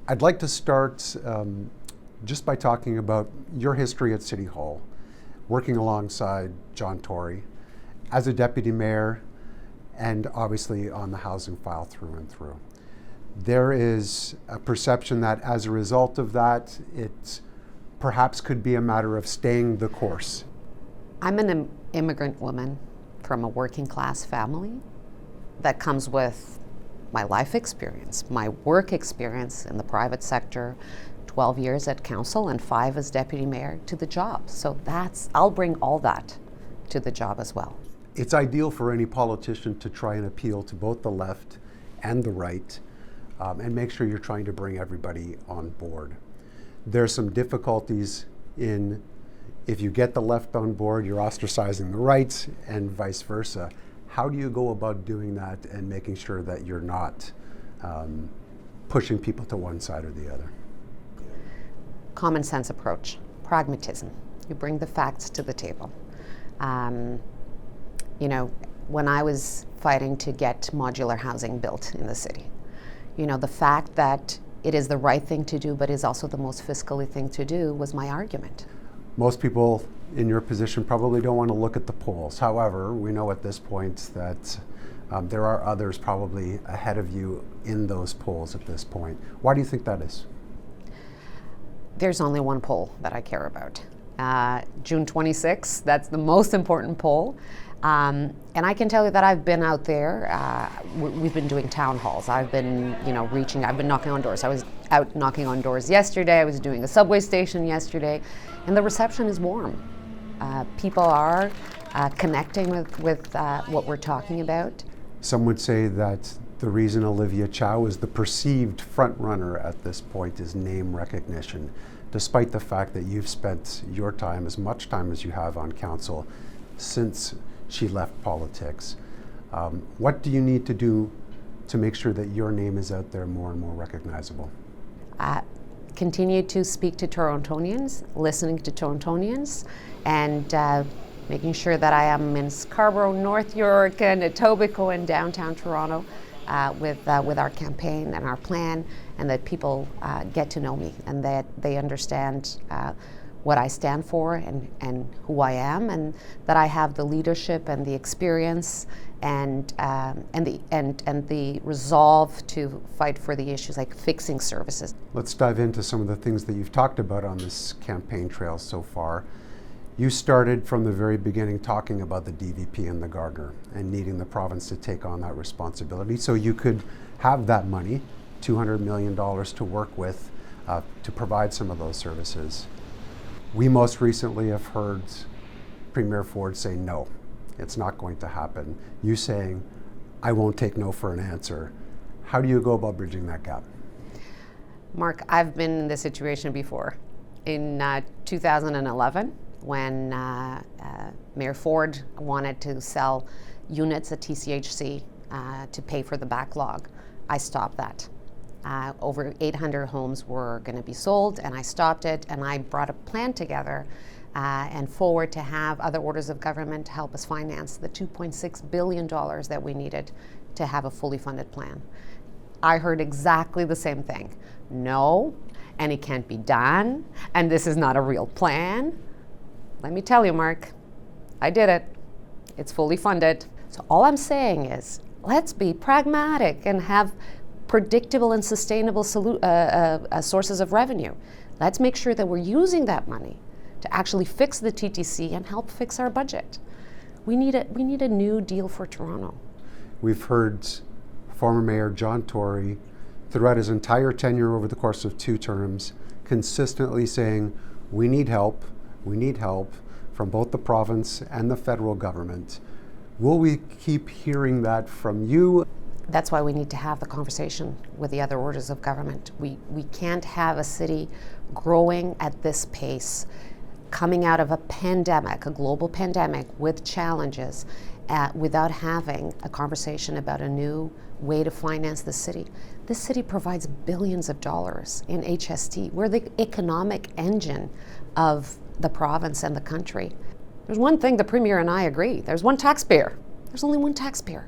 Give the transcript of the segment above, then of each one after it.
I'd like to start just by talking about your history at City Hall, working alongside John Tory as a deputy mayor and obviously on the housing file through and through. There is a perception that as a result of that, it perhaps could be a matter of staying the course. I'm an immigrant woman from a working class family that comes with my life experience, my work experience in the private sector, 12 years at council and 5 as deputy mayor to the job. So I'll bring all that to the job as well. It's ideal for any politician to try and appeal to both the left and the right and make sure you're trying to bring everybody on board. There's some difficulties in if you get the left on board, you're ostracizing the right and vice versa. How do you go about doing that and making sure that you're not pushing people to one side or the other? Common sense approach, pragmatism. You bring the facts to the table. When I was fighting to get modular housing built in the city, the fact that it is the right thing to do, but is also the most fiscally thing to do was my argument. Most people in your position probably don't want to look at the polls. However, we know at this point that there are others probably ahead of you in those polls at this point. Why do you think that is? There's only one poll that I care about. June 26th, that's the most important poll. And I can tell you that I've been out there. We've been doing town halls. I've been, I've been knocking on doors. I was out knocking on doors yesterday. I was doing a subway station yesterday, and the reception is warm. People are connecting with what we're talking about. Some would say that the reason Olivia Chow is the perceived front runner at this point is name recognition, despite the fact that you've spent your time, as much time as you have on council, since she left politics. What do you need to do to make sure that your name is out there more and more recognizable? Continue to speak to Torontonians, listening to Torontonians, and making sure that I am in Scarborough, North York, and Etobicoke and downtown Toronto with our campaign and our plan, and that people get to know me and that they understand what I stand for and who I am, and that I have the leadership and the experience and the resolve to fight for the issues like fixing services. Let's dive into some of the things that you've talked about on this campaign trail so far. You started from the very beginning talking about the DVP and the Gardner and needing the province to take on that responsibility so you could have that money, $200 million to work with to provide some of those services. We most recently have heard Premier Ford say no, it's not going to happen. You saying, I won't take no for an answer. How do you go about bridging that gap? Mark, I've been in this situation before. In 2011, when Mayor Ford wanted to sell units at TCHC to pay for the backlog, I stopped that. Over 800 homes were going to be sold, and I stopped it, and I brought a plan together and forward to have other orders of government help us finance the $2.6 billion that we needed to have a fully funded plan. I heard exactly the same thing. No, and it can't be done, and this is not a real plan. Let me tell you, Mark, I did it. It's fully funded. So all I'm saying is, let's be pragmatic and have predictable and sustainable sources of revenue. Let's make sure that we're using that money to actually fix the TTC and help fix our budget. We need a new deal for Toronto. We've heard former Mayor John Tory throughout his entire tenure over the course of 2 terms consistently saying, we need help from both the province and the federal government. Will we keep hearing that from you? That's why we need to have the conversation with the other orders of government. We can't have a city growing at this pace, coming out of a pandemic, a global pandemic with challenges, without having a conversation about a new way to finance the city. This city provides billions of dollars in HST. We're the economic engine of the province and the country. There's one thing the Premier and I agree. There's one taxpayer. There's only one taxpayer.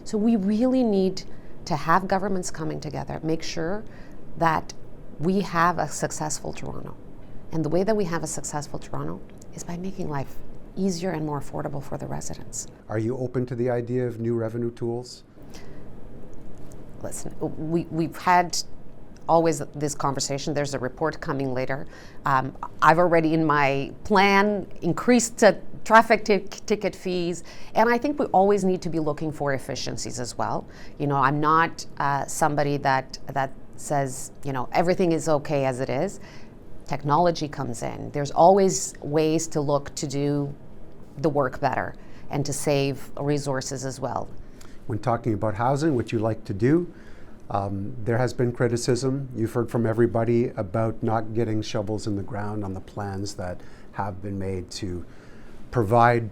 So we really need to have governments coming together, make sure that We have a successful Toronto. And the way that we have a successful Toronto is by making life easier and more affordable for the residents. Are you open to the idea of new revenue tools? Listen, we've had always this conversation. There's a report coming later. I've already in my plan increased traffic ticket fees, and I think we always need to be looking for efficiencies as well. You know, I'm not somebody that says, you know, everything is okay as it is. Technology comes in. There's always ways to look to do the work better and to save resources as well. When talking about housing, what you like to do, there has been criticism. You've heard from everybody about not getting shovels in the ground on the plans that have been made to provide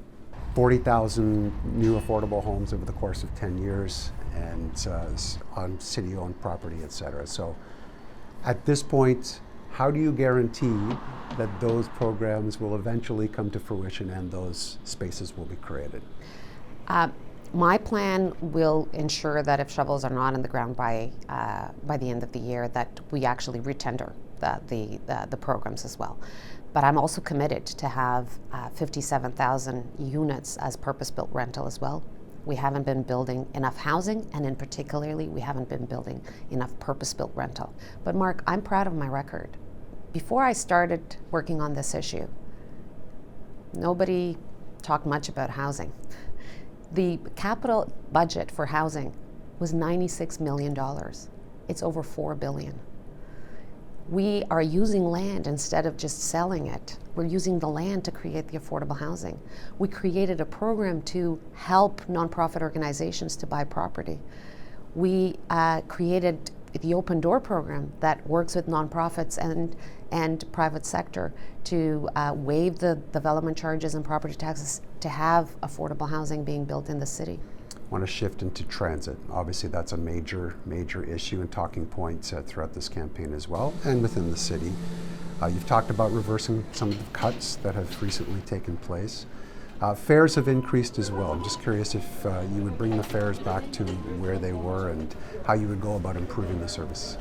40,000 new affordable homes over the course of 10 years and on city-owned property, et cetera. So at this point, how do you guarantee that those programs will eventually come to fruition and those spaces will be created? My plan will ensure that if shovels are not in the ground by the end of the year, that we actually retender the programs as well. But I'm also committed to have 57,000 units as purpose-built rental as well. We haven't been building enough housing, and in particularly, we haven't been building enough purpose-built rental. But Mark, I'm proud of my record. Before I started working on this issue, nobody talked much about housing. The capital budget for housing was $96 million. It's over $4 billion. We are using land instead of just selling it. We're using the land to create the affordable housing. We created a program to help nonprofit organizations to buy property. We created the Open Door program that works with nonprofits and private sector to waive the development charges and property taxes to have affordable housing being built in the city. I want to shift into transit. Obviously, that's a major issue and talking point throughout this campaign as well, and within the city. You've talked about reversing some of the cuts that have recently taken place. Fares have increased as well. I'm just curious if you would bring the fares back to where they were and how you would go about improving the service.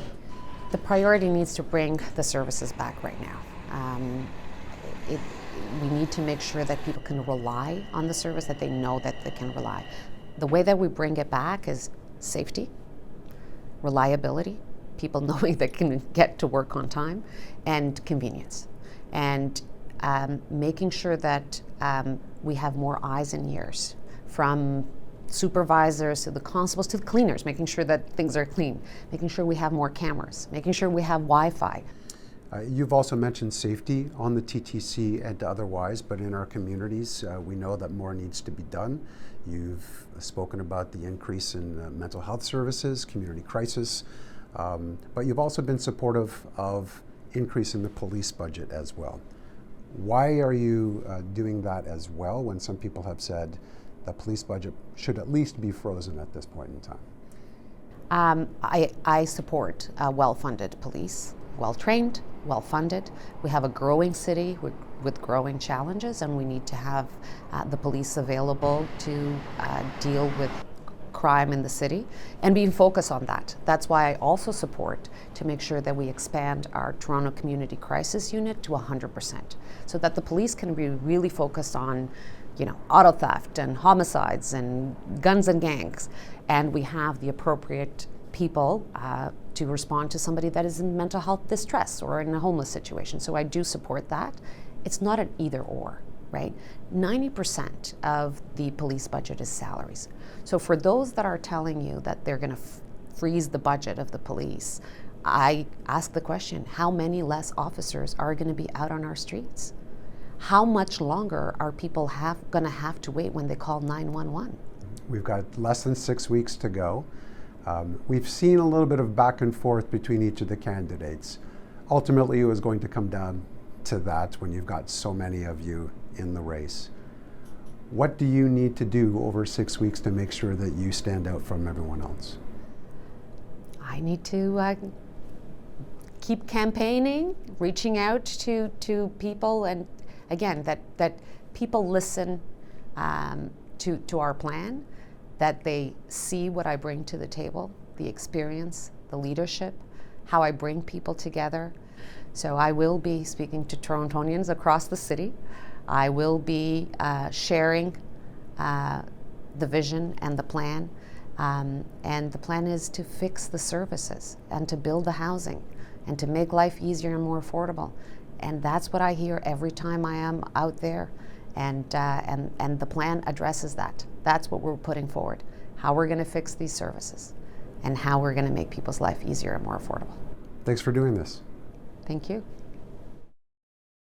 The priority needs to bring the services back right now. We need to make sure that people can rely on the service, that they know that they can rely. The way that we bring it back is safety, reliability, people knowing they can get to work on time, and convenience. And making sure that we have more eyes and ears, from supervisors to the constables to the cleaners, making sure that things are clean, making sure we have more cameras, making sure we have Wi-Fi. You've also mentioned safety on the TTC and otherwise, but in our communities, we know that more needs to be done. You've spoken about the increase in mental health services, community crisis, but you've also been supportive of increasing the police budget as well. Why are you doing that as well when some people have said the police budget should at least be frozen at this point in time? I support well-funded police, well-trained, well-funded. We have a growing city with growing challenges, and we need to have the police available to deal with crime in the city and being focused on that. That's why I also support to make sure that we expand our Toronto Community Crisis Unit to 100%, so that the police can be really focused on, you know, auto theft and homicides and guns and gangs, and we have the appropriate people to respond to somebody that is in mental health distress or in a homeless situation. So I do support that. It's not an either or, right? 90% of the police budget is salaries. So for those that are telling you that they're going to freeze the budget of the police, I ask the question, how many less officers are going to be out on our streets? How much longer are people going to have to wait when they call 911? We've got less than 6 weeks to go. We've seen a little bit of back and forth between each of the candidates. Ultimately, it was going to come down to that when you've got so many of you in the race. What do you need to do over 6 weeks to make sure that you stand out from everyone else? I need to keep campaigning, reaching out to people, and again, that people listen to our plan, that they see what I bring to the table, the experience, the leadership, how I bring people together. So I will be speaking to Torontonians across the city. I will be sharing the vision and the plan. And the plan is to fix the services and to build the housing and to make life easier and more affordable. And that's what I hear every time I am out there. And the plan addresses that. That's what we're putting forward, how we're going to fix these services and how we're going to make people's life easier and more affordable. Thanks for doing this. Thank you.